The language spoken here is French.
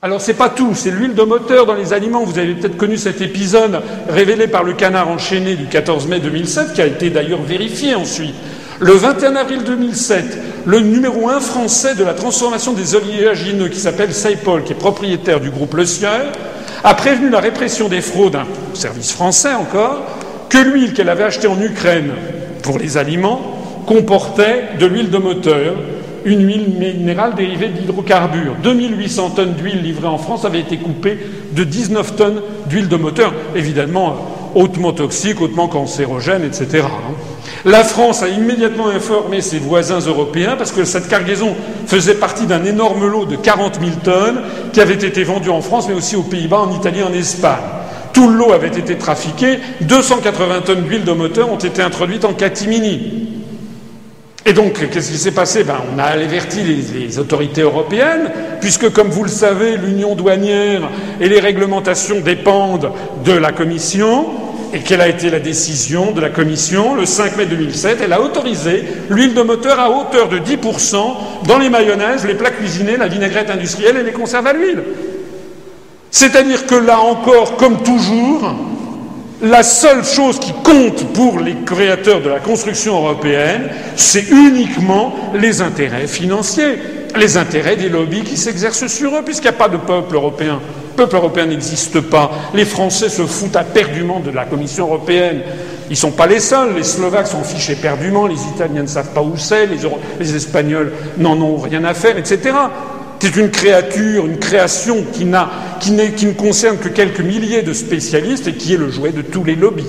Alors c'est pas tout, c'est l'huile de moteur dans les aliments. Vous avez peut-être connu cet épisode révélé par le Canard enchaîné du 14 mai 2007, qui a été d'ailleurs vérifié ensuite. Le 21 avril 2007, le numéro 1 français de la transformation des oléagineux, qui s'appelle Saipol, qui est propriétaire du groupe Le Sieur, a prévenu la répression des fraudes, un service français encore, que l'huile qu'elle avait achetée en Ukraine pour les aliments comportait de l'huile de moteur, une huile minérale dérivée d'hydrocarbures. 2800 tonnes d'huile livrées en France avaient été coupées de 19 tonnes d'huile de moteur, évidemment hautement toxique, hautement cancérogène, etc. La France a immédiatement informé ses voisins européens parce que cette cargaison faisait partie d'un énorme lot de 40 000 tonnes qui avait été vendu en France, mais aussi aux Pays-Bas, en Italie, en Espagne. Tout le lot avait été trafiqué. 280 tonnes d'huile de moteur ont été introduites en catimini. Et donc, qu'est-ce qui s'est passé? On a averti les autorités européennes, puisque, comme vous le savez, l'union douanière et les réglementations dépendent de la Commission. Et quelle a été la décision de la Commission? Le 5 mai 2007, elle a autorisé l'huile de moteur à hauteur de 10% dans les mayonnaises, les plats cuisinés, la vinaigrette industrielle et les conserves à l'huile. C'est-à-dire que là encore, comme toujours, la seule chose qui compte pour les créateurs de la construction européenne, c'est uniquement les intérêts financiers, les intérêts des lobbies qui s'exercent sur eux, puisqu'il n'y a pas de peuple européen. Le peuple européen n'existe pas. Les Français se foutent éperdument de la Commission européenne. Ils ne sont pas les seuls. Les Slovaques s'en fichent éperdument. Les Italiens ne savent pas où c'est. Les Espagnols n'en ont rien à faire, etc. C'est une création qui ne concerne que quelques milliers de spécialistes et qui est le jouet de tous les lobbies.